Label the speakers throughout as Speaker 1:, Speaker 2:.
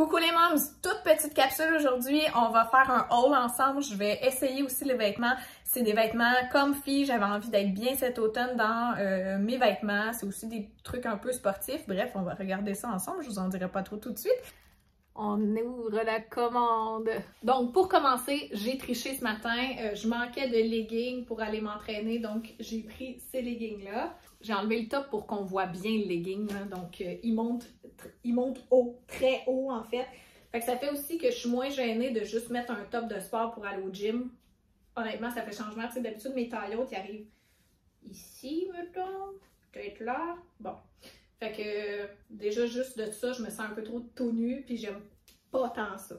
Speaker 1: Coucou les moms, toute petite capsule aujourd'hui, on va faire un haul ensemble, je vais essayer aussi les vêtements, c'est des vêtements comfy, j'avais envie d'être bien cet automne dans mes vêtements, c'est aussi des trucs un peu sportifs, bref, on va regarder ça ensemble, je vous en dirai pas trop tout de suite. On ouvre la commande. Donc, pour commencer, j'ai triché ce matin. Je manquais de leggings pour aller m'entraîner, donc j'ai pris ces leggings-là. J'ai enlevé le top pour qu'on voit bien le legging, là. Donc il monte haut, très haut en fait. Fait que ça fait aussi que je suis moins gênée de juste mettre un top de sport pour aller au gym. Honnêtement, ça fait changement. Tu sais, d'habitude, mes tailles hautes, ils arrivent ici, mettons, peut-être là. Bon. Fait que déjà, juste de ça, je me sens un peu trop tout nu, puis j'aime pas tant ça.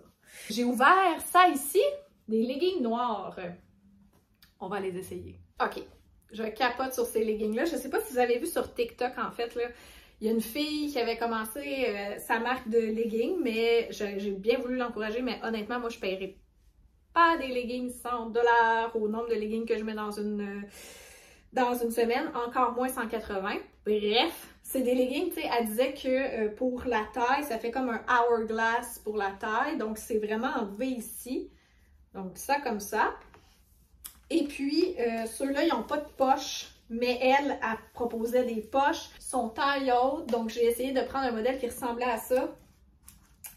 Speaker 1: J'ai ouvert ça ici, des leggings noirs. On va les essayer. OK, je capote sur ces leggings-là. Je sais pas si vous avez vu sur TikTok, en fait, là, il y a une fille qui avait commencé sa marque de leggings, mais j'ai bien voulu l'encourager, mais honnêtement, moi, je paierais pas des leggings 100 $ au nombre de leggings que je mets dans une semaine, encore moins 180. Bref, c'est des leggings, tu sais, elle disait que pour la taille, ça fait comme un hourglass pour la taille, donc c'est vraiment en V ici, donc ça comme ça. Et puis, ceux-là, ils n'ont pas de poche, mais elle proposait des poches, sont taille haute, donc j'ai essayé de prendre un modèle qui ressemblait à ça.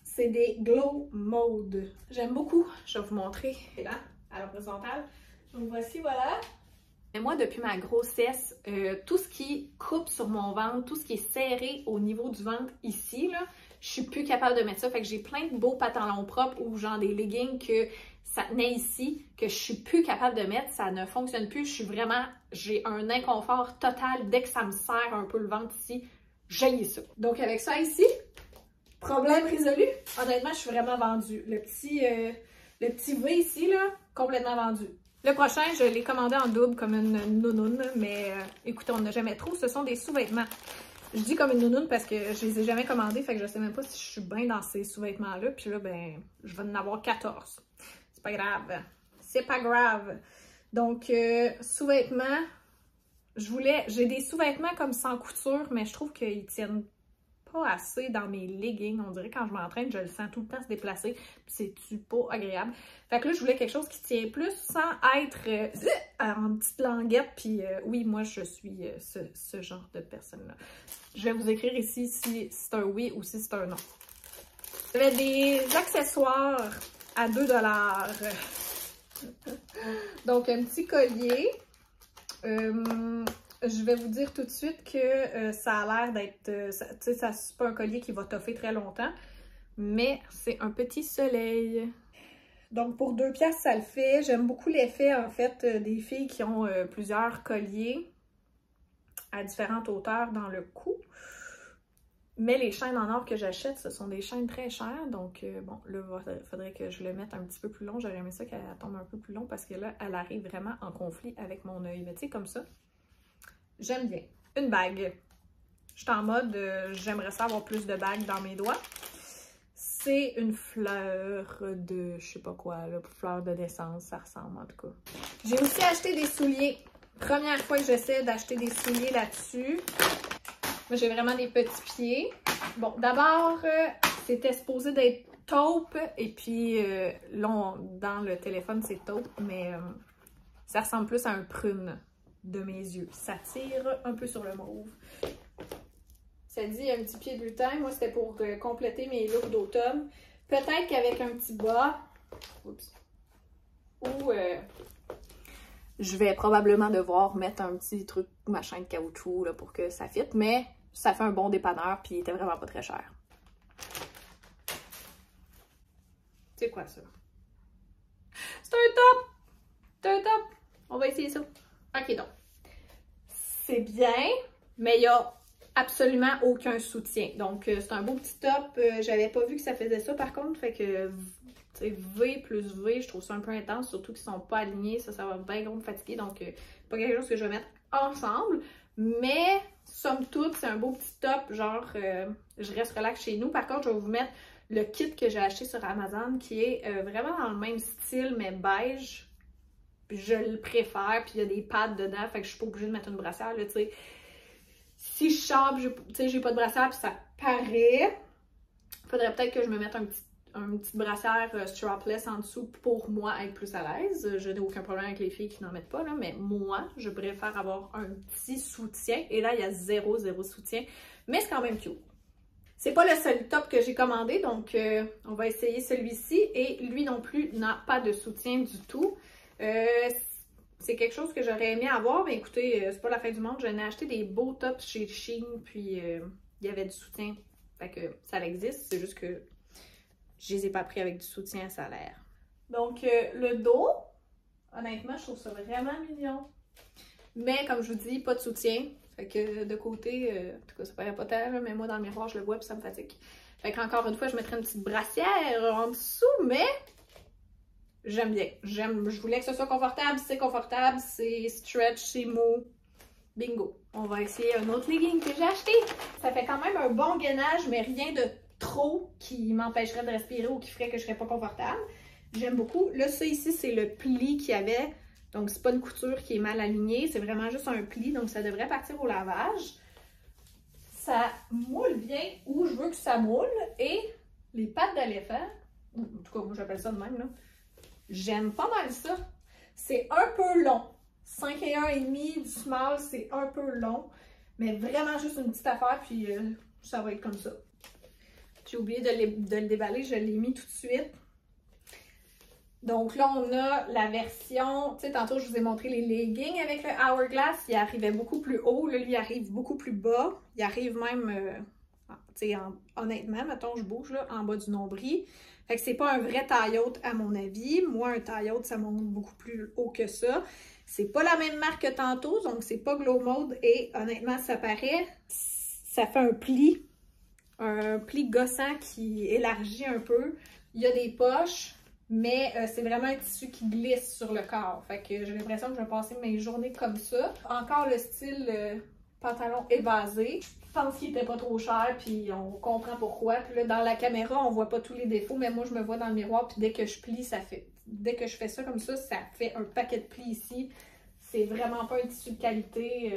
Speaker 1: C'est des Glow Mode. J'aime beaucoup, je vais vous montrer là, à l'horizontale. Donc voici, voilà. Mais moi, depuis ma grossesse, tout ce qui coupe sur mon ventre, tout ce qui est serré au niveau du ventre ici, là, je suis plus capable de mettre ça. Fait que j'ai plein de beaux pantalons propres ou genre des leggings que ça tenait ici, que je suis plus capable de mettre, ça ne fonctionne plus. J'ai un inconfort total dès que ça me serre un peu le ventre ici. J'haïs ça. Donc avec ça ici, problème résolu. Honnêtement, je suis vraiment vendue. Le petit V ici, là, complètement vendu. Le prochain, je l'ai commandé en double comme une nounoune, mais écoutez, on n'a jamais trop. Ce sont des sous-vêtements. Je dis comme une nounoune parce que je les ai jamais commandés, fait que je sais même pas si je suis bien dans ces sous-vêtements-là. Puis là, ben, je vais en avoir 14. C'est pas grave. C'est pas grave. Donc, sous-vêtements, j'ai des sous-vêtements comme sans couture, mais je trouve qu'ils tiennent pas assez dans mes leggings. On dirait quand je m'entraîne, je le sens tout le temps se déplacer, puis c'est pas agréable. Fait que là, je voulais quelque chose qui tient plus sans être en petite languette, puis oui, moi, je suis ce genre de personne-là. Je vais vous écrire ici si c'est un oui ou si c'est un non. J'avais des accessoires à 2 $. Donc, un petit collier. Je vais vous dire tout de suite que ça a l'air d'être... tu sais, c'est pas un collier qui va toffer très longtemps, mais c'est un petit soleil. Donc, pour 2 $, ça le fait. J'aime beaucoup l'effet, en fait, des filles qui ont plusieurs colliers à différentes hauteurs dans le cou. Mais les chaînes en or que j'achète, ce sont des chaînes très chères. Donc, bon, là, il faudrait que je le mette un petit peu plus long. J'aurais aimé ça qu'elle tombe un peu plus long parce que là, elle arrive vraiment en conflit avec mon œil. Mais tu sais, comme ça, j'aime bien. Une bague. Je suis en mode, j'aimerais ça avoir plus de bagues dans mes doigts. C'est une fleur de, je sais pas quoi, là, fleur de naissance, ça ressemble en tout cas. J'ai aussi acheté des souliers. Première fois que j'essaie d'acheter des souliers là-dessus. Moi, j'ai vraiment des petits pieds. Bon, d'abord, c'était supposé d'être taupe. Et puis, là, dans le téléphone, c'est taupe. Mais ça ressemble plus à un prune de mes yeux. Ça tire un peu sur le mauve. Ça dit un petit pied de lutin. Moi, c'était pour compléter mes looks d'automne. Peut-être qu'avec un petit bas, oups, ou je vais probablement devoir mettre un petit truc machin de caoutchouc là, pour que ça fitte, mais ça fait un bon dépanneur puis il était vraiment pas très cher. C'est quoi ça? C'est un top! C'est un top! On va essayer ça. Ok, donc. C'est bien, mais il y a absolument aucun soutien. Donc, c'est un beau petit top. J'avais pas vu que ça faisait ça par contre, fait que V plus V, je trouve ça un peu intense, surtout qu'ils sont pas alignés, ça va bien gros me fatiguer, donc pas quelque chose que je vais mettre ensemble, mais somme toute, c'est un beau petit top, genre je reste relax chez nous. Par contre, je vais vous mettre le kit que j'ai acheté sur Amazon, qui est vraiment dans le même style, mais beige, puis je le préfère, puis il y a des pads dedans, fait que je suis pas obligée de mettre une brassière, là, tu sais. Si je sors, j'ai pas de brassière, puis ça paraît. Faudrait peut-être que je me mette un petit brassière strapless en dessous pour moi être plus à l'aise. Je n'ai aucun problème avec les filles qui n'en mettent pas, là, mais moi, je préfère avoir un petit soutien. Et là, il y a zéro soutien, mais c'est quand même cute. C'est pas le seul top que j'ai commandé, donc on va essayer celui-ci. Et lui non plus n'a pas de soutien du tout. C'est quelque chose que j'aurais aimé avoir, mais écoutez, c'est pas la fin du monde. J'en ai acheté des beaux tops chez Shein, puis il y avait du soutien. Fait que ça existe, c'est juste que je les ai pas pris avec du soutien à salaire. Donc, le dos, honnêtement, je trouve ça vraiment mignon. Mais comme je vous dis, pas de soutien. Fait que de côté, en tout cas, ça paraît pas tant, mais moi, dans le miroir, je le vois puis ça me fatigue. Fait qu'encore une fois, je mettrais une petite brassière en dessous, mais j'aime bien. Je voulais que ce soit confortable, c'est stretch, c'est mou. Bingo! On va essayer un autre legging que j'ai acheté. Ça fait quand même un bon gainage, mais rien de trop qui m'empêcherait de respirer ou qui ferait que je serais pas confortable. J'aime beaucoup. Là, ça ici, c'est le pli qu'il y avait. Donc, c'est pas une couture qui est mal alignée. C'est vraiment juste un pli. Donc, ça devrait partir au lavage. Ça moule bien où je veux que ça moule. Et les pattes d'éléphant, en tout cas, moi, j'appelle ça de même, là. J'aime pas mal ça. C'est un peu long. 5 et 1,5 du small, c'est un peu long. Mais vraiment juste une petite affaire, puis ça va être comme ça. J'ai oublié de le déballer, je l'ai mis tout de suite. Donc là, on a la version, tu sais, tantôt je vous ai montré les leggings avec le Hourglass, il arrivait beaucoup plus haut, là, lui il arrive beaucoup plus bas. Il arrive même, tu sais, honnêtement, mettons, je bouge là, en bas du nombril. Fait que c'est pas un vrai taille-haute à mon avis. Moi, un taille-haute, ça monte beaucoup plus haut que ça. C'est pas la même marque que tantôt, donc c'est pas Glow Mode et honnêtement, ça paraît, ça fait un pli gossant qui élargit un peu. Il y a des poches, mais c'est vraiment un tissu qui glisse sur le corps. Fait que j'ai l'impression que je vais passer mes journées comme ça. Encore le style pantalon évasé. Je pense qu'il était pas trop cher, puis on comprend pourquoi. Puis là, dans la caméra, on voit pas tous les défauts, mais moi, je me vois dans le miroir, puis dès que je plie, ça fait... Dès que je fais ça comme ça fait un paquet de plis ici. C'est vraiment pas un tissu de qualité.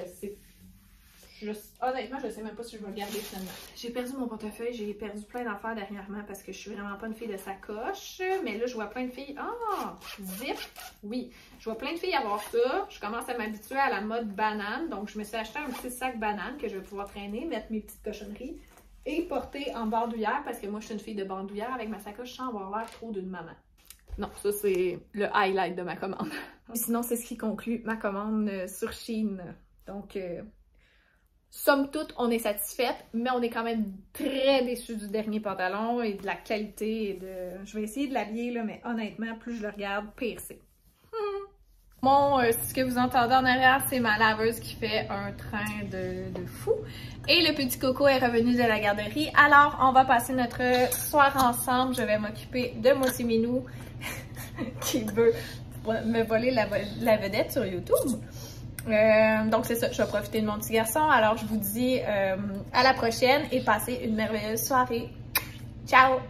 Speaker 1: Honnêtement, je sais même pas si je vais le garder finalement. J'ai perdu mon portefeuille, j'ai perdu plein d'affaires dernièrement parce que je suis vraiment pas une fille de sacoche. Mais là, je vois plein de filles... Ah! Zip! Oui, je vois plein de filles avoir ça. Je commence à m'habituer à la mode banane. Donc, je me suis acheté un petit sac banane que je vais pouvoir traîner, mettre mes petites cochonneries et porter en bandoulière parce que moi, je suis une fille de bandoulière avec ma sacoche sans avoir l'air trop d'une maman. Non, ça, c'est le highlight de ma commande. Sinon, c'est ce qui conclut ma commande sur Shein. Donc... somme toute, on est satisfaite, mais on est quand même très déçus du dernier pantalon et de la qualité. Je vais essayer de l'habiller, là, mais honnêtement, plus je le regarde, pire c'est. Bon, ce que vous entendez en arrière, c'est ma laveuse qui fait un train de fou. Et le petit coco est revenu de la garderie. Alors, on va passer notre soir ensemble. Je vais m'occuper de Moussi Minou qui veut me voler la vedette sur YouTube. Donc c'est ça, je vais profiter de mon petit garçon. Alors je vous dis à la prochaine et passez une merveilleuse soirée. Ciao!